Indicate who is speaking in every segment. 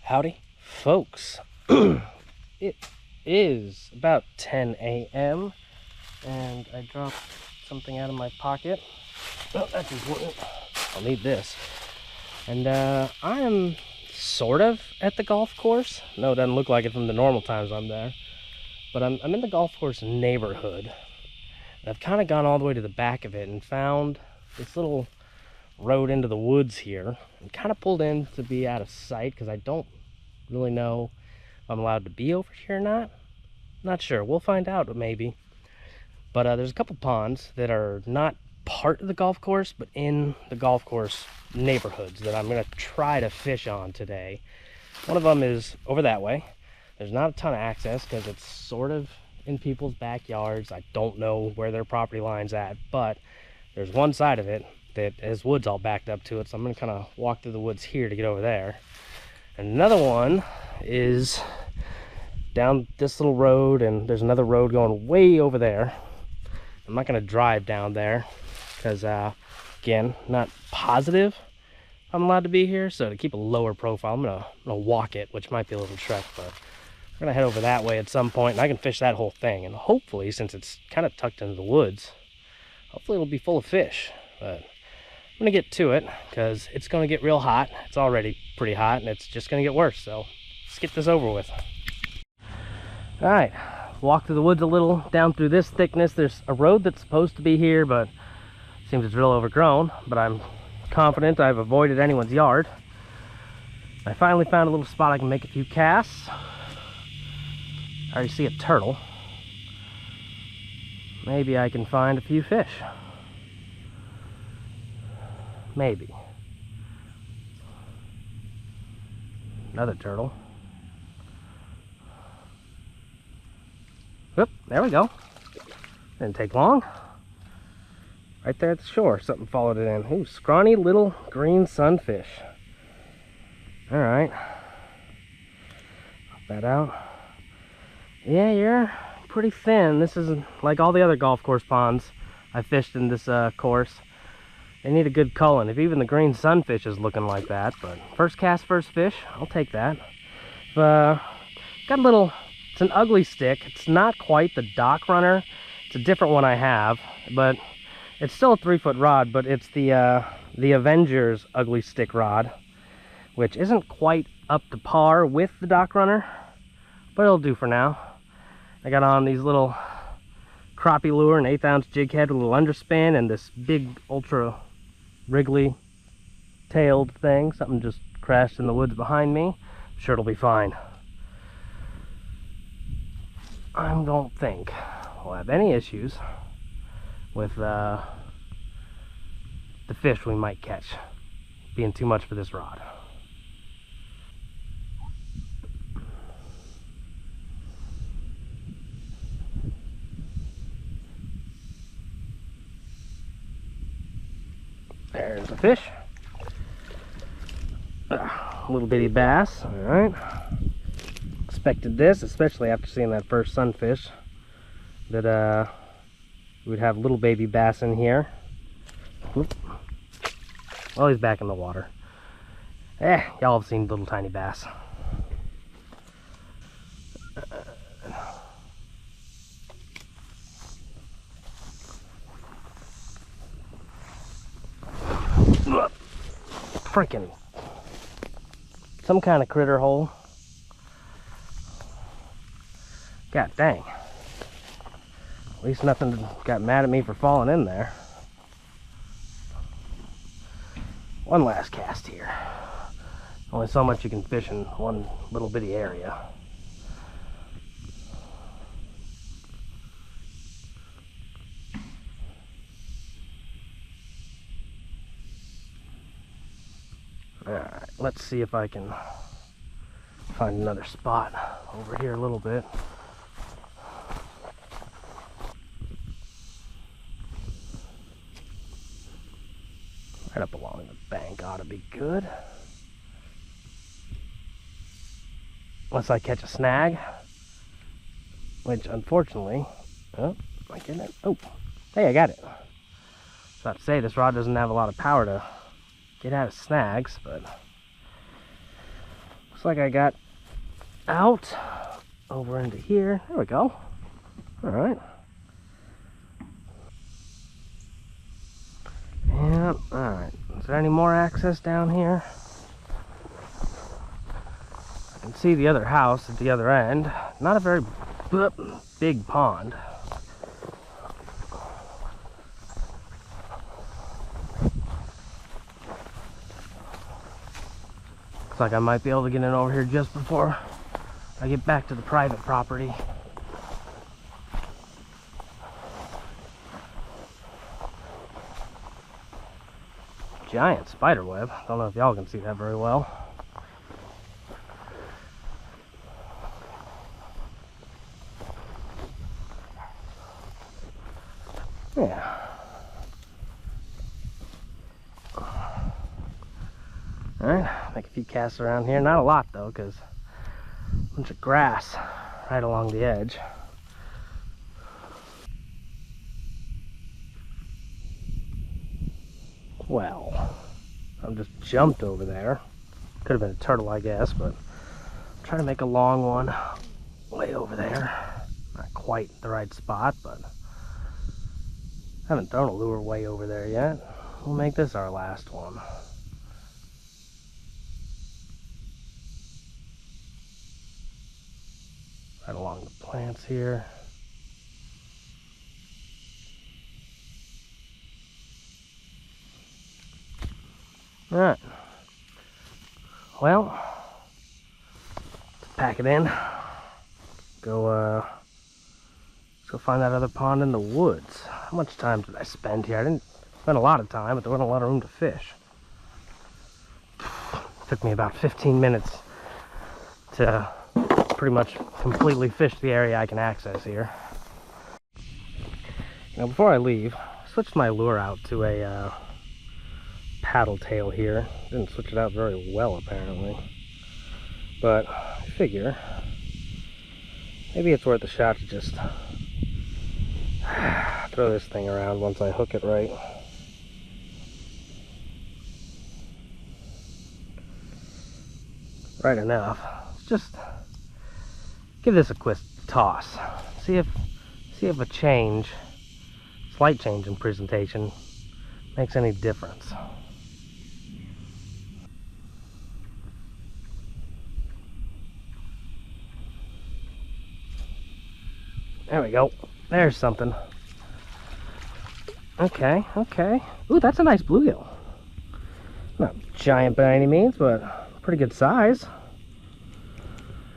Speaker 1: Howdy, folks. It is about 10 a.m. and I dropped something out of my pocket. Oh, that's important. I'll need this. And I am sort of at the golf course. No, it doesn't look like it from the normal times I'm there. But I'm in the golf course neighborhood. And I've kind of gone all the way to the back of it and found this little road into the woods here. And kind of pulled in to be out of sight because I don't really know if I'm allowed to be over here or not. Not sure. We'll find out maybe. But there's a couple ponds that are not part of the golf course, but in the golf course neighborhoods that I'm going to try to fish on today. One of them is over that way. There's not a ton of access because it's sort of in people's backyards. I don't know where their property line's at, but there's one side of it that has woods all backed up to it, so I'm going to kind of walk through the woods here to get over there. And another one is down this little road, and there's another road going way over there. I'm not going to drive down there because, again, not positive I'm allowed to be here. So to keep a lower profile, I'm gonna walk it, which might be a little trek, but I'm going to head over that way at some point, and I can fish that whole thing. And hopefully, since it's kind of tucked into the woods, hopefully it'll be full of fish. But I'm going to get to it because it's going to get real hot. It's already pretty hot, and it's just going to get worse. So let's get this over with. All right, walk through the woods a little, down through this thickness. There's a road that's supposed to be here, but it seems it's real overgrown. But I'm confident I've avoided anyone's yard. I finally found a little spot I can make a few casts. I already see a turtle. Maybe I can find a few fish. Maybe. Another turtle. Whoop, there we go. Didn't take long. Right there at the shore, something followed it in. Ooh, scrawny little green sunfish. Alright. Pop that out. Yeah, you're pretty thin. This isn't like all the other golf course ponds I fished in this course. They need a good culling. If even the green sunfish is looking like that. But first cast, first fish. I'll take that. Got a little, it's an ugly stick. It's not quite the Dock Runner. It's a different one I have. But it's still a 3-foot rod. But it's the Avengers ugly stick rod, which isn't quite up to par with the Dock Runner. But it'll do for now. I got on these little crappie lure, an 1/8 ounce jig head with a little underspin, and this big ultra wriggly tailed thing. Something just crashed in the woods behind me. I'm sure it'll be fine. I don't think we'll have any issues with the fish we might catch being too much for this rod. There's a fish. A little bitty bass. Alright. Expected this, especially after seeing that first sunfish, that we'd have little baby bass in here. Whoop. Well, he's back in the water. Y'all have seen little tiny bass. Freaking some kind of critter hole. God dang. At least nothing got mad at me for falling in there. One last cast here. Only so much you can fish in one little bitty area. Alright, let's see if I can find another spot over here a little bit. Right up along the bank ought to be good. Unless I catch a snag, which unfortunately, oh, am I getting it? Oh, hey, I got it. I was about to say, this rod doesn't have a lot of power to get out of snags, but looks Looks like I got out over into here. There we go. All right. Yep, all right. Is there any more access down here? I can see the other house at the other end. Not a very big pond. Looks like I might be able to get in over here just before I get back to the private property. Giant spider web. Don't know if y'all can see that very well. Yeah. Alright, make a few casts around here. Not a lot though, because a bunch of grass right along the edge. Well, I just jumped over there. Could have been a turtle, I guess, but I'm trying to make a long one way over there. Not quite the right spot, but I haven't thrown a lure way over there yet. We'll make this our last one. Right along the plants here. Alright. Well, let's pack it in. Let's go find that other pond in the woods. How much time did I spend here? I didn't spend a lot of time, but there wasn't a lot of room to fish. Took me about 15 minutes to pretty much completely fish the area I can access here. Now before I leave, I switched my lure out to a paddle tail here. Didn't switch it out very well apparently, but I figure maybe it's worth a shot to just throw this thing around once I hook it right. Right enough. Let's just give this a quick toss. See if a change, slight change in presentation makes any difference. There we go. There's something. Okay, okay. Ooh, that's a nice bluegill. Not giant by any means, but pretty good size.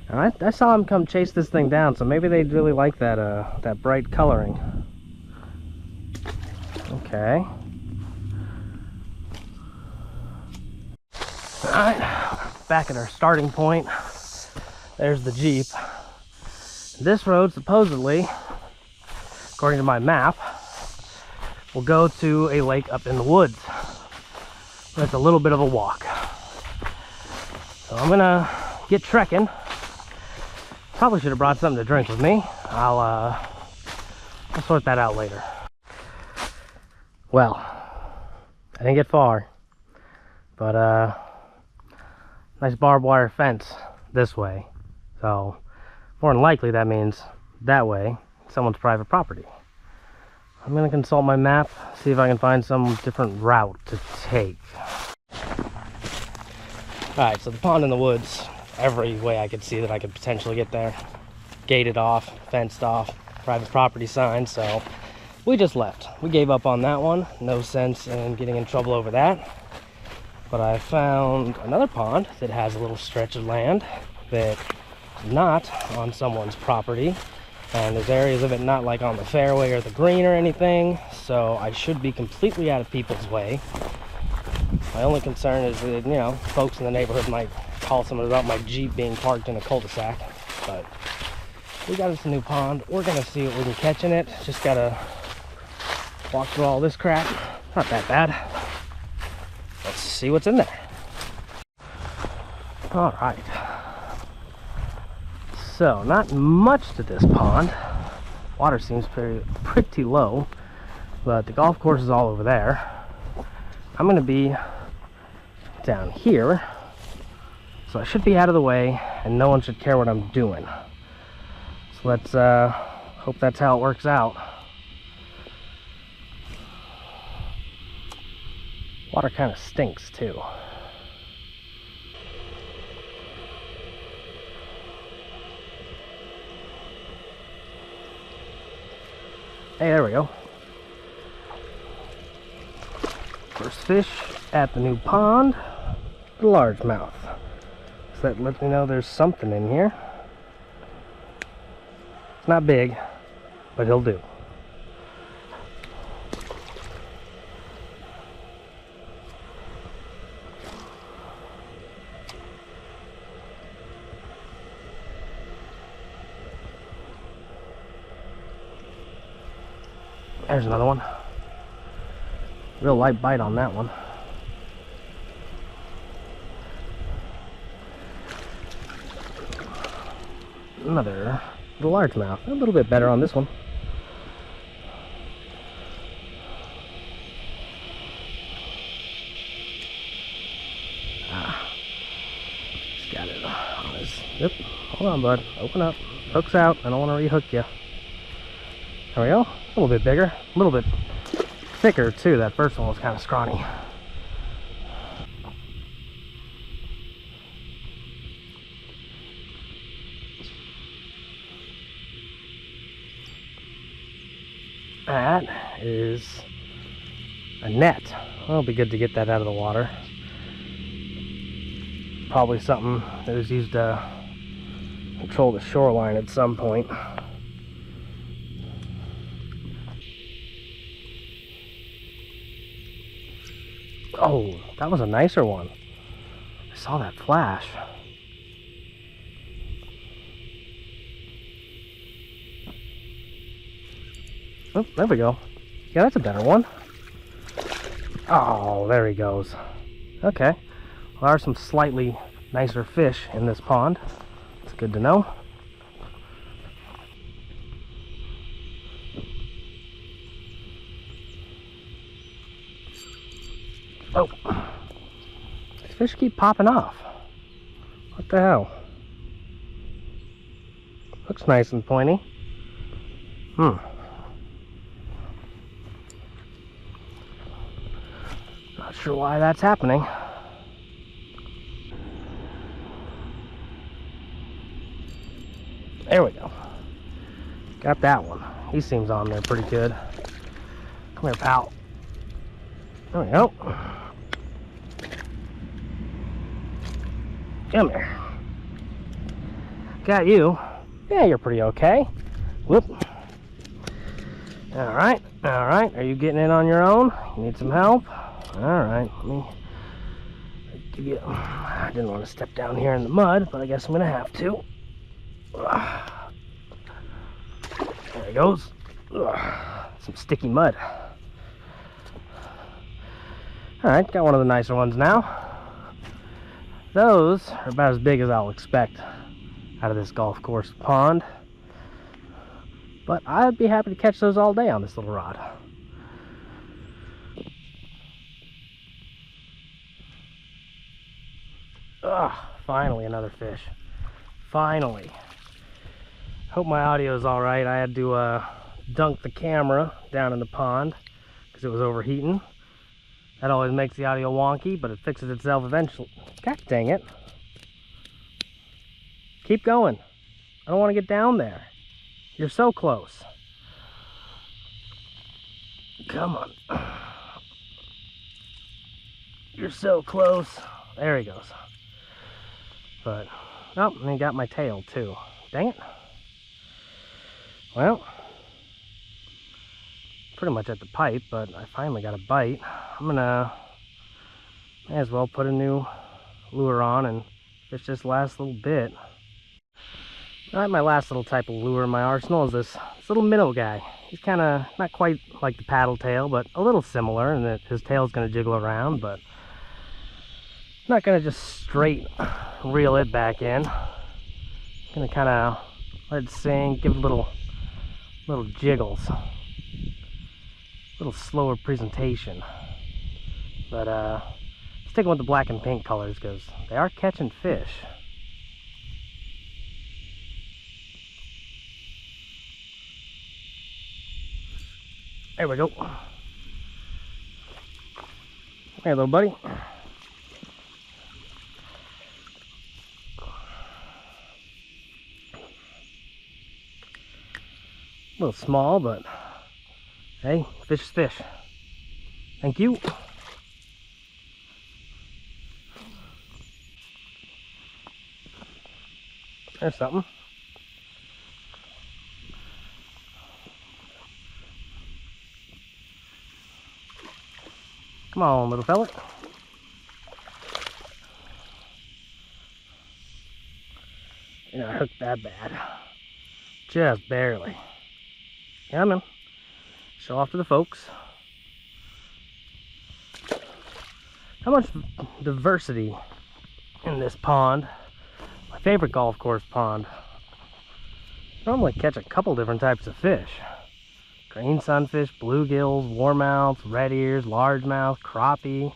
Speaker 1: I saw him come chase this thing down, so maybe they really like that that bright coloring. Okay. Alright, back at our starting point. There's the Jeep. This road supposedly, according to my map, will go to a lake up in the woods. It's a little bit of a walk. So I'm gonna get trekking. Probably should have brought something to drink with me. I'll sort that out later. Well, I didn't get far, but nice barbed wire fence this way. So more than likely that means that way, someone's private property. I'm gonna consult my map, see if I can find some different route to take. Alright, so the pond in the woods, every way I could see that I could potentially get there. Gated off, fenced off, private property sign, so we just left. We gave up on that one. No sense in getting in trouble over that. But I found another pond that has a little stretch of land that is not on someone's property. And there's areas of it not like on the fairway or the green or anything, so I should be completely out of people's way. My only concern is that, you know, folks in the neighborhood might call someone about my Jeep being parked in a cul-de-sac. But we got us a new pond. We're gonna see what we can catch in it. Just gotta walk through all this crap. Not that bad. Let's see what's in there. All right. So, not much to this pond. Water seems pretty low, but the golf course is all over there. I'm going to be down here, So I should be out of the way, and no one should care what I'm doing. So let's hope that's how it works out. Water kind of stinks too. Hey, there we go. First fish at the new pond, the largemouth. So that lets me know there's something in here. It's not big, but he'll do. There's another one. Real light bite on that one. Another the largemouth. A little bit better on this one. He's got it on his. Yep. Hold on, bud. Open up. Hook's out. I don't want to rehook you. There we go. A little bit bigger. A little bit thicker too. That first one was kind of scrawny. That is a net. Well, it'll be good to get that out of the water. Probably something that was used to control the shoreline at some point. Oh, that was a nicer one. I saw that flash. Oh, there we go. Yeah, that's a better one. Oh, there he goes. Okay. Well, there are some slightly nicer fish in this pond. It's good to know. Oh, these fish keep popping off. What the hell? Looks nice and pointy. Not sure why that's happening. There we go. Got that one. He seems on there pretty good. Come here, pal. There we go. Come here. Got you. Yeah, you're pretty okay. Whoop. Alright, alright. Are you getting in on your own? You need some help? Alright, let me give you. I didn't want to step down here in the mud, but I guess I'm gonna have to. There he goes. Some sticky mud. Alright, got one of the nicer ones now. Those are about as big as I'll expect out of this golf course pond. But I'd be happy to catch those all day on this little rod. Finally another fish. Finally. Hope my audio is alright. I had to dunk the camera down in the pond because it was overheating. That always makes the audio wonky, but it fixes itself eventually. God dang it. Keep going. I don't want to get down there. You're so close. Come on. You're so close. There he goes. But, oh, and he got my tail too. Dang it. Well, pretty much at the pipe, but I finally got a bite. I'm gonna, may as well put a new lure on and fish this last little bit. Alright, my last little type of lure in my arsenal is this little minnow guy. He's kind of not quite like the paddle tail, but a little similar in that his tail's going to jiggle around, but I'm not going to just straight reel it back in. I'm going to kind of let it sink, give it little jiggles. A little slower presentation. But this sticking with the black and pink colors because they are catching fish. There we go. Hey, little buddy. A little small, but hey, fish is fish. Thank you. There's something. Come on, little fella. You're not hooked that bad. Just barely. Yeah, man. Show off to the folks. How much diversity in this pond. My favorite golf course pond. Normally catch a couple different types of fish. Green sunfish, bluegills, warmouths, red ears, largemouth, crappie.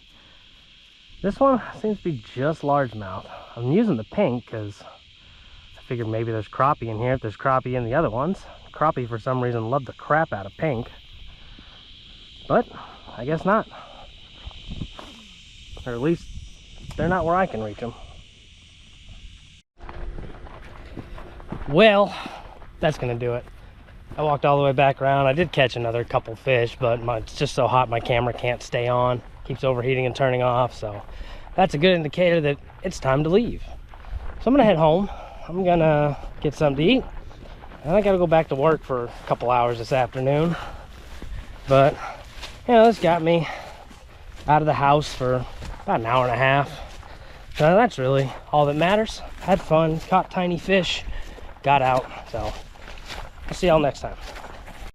Speaker 1: This one seems to be just largemouth. I'm using the pink because I figured maybe there's crappie in here if there's crappie in the other ones. Crappie for some reason love the crap out of pink. But I guess not. Or at least they're not where I can reach them. Well, that's gonna do it. I walked all the way back around. I did catch another couple fish, but it's just so hot my camera can't stay on. Keeps overheating and turning off, so that's a good indicator that it's time to leave. So I'm gonna head home. I'm gonna get something to eat. And I gotta go back to work for a couple hours this afternoon. But, you know, this got me out of the house for about an hour and a half. So that's really all that matters. Had fun, caught tiny fish, got out, so I'll see y'all next time.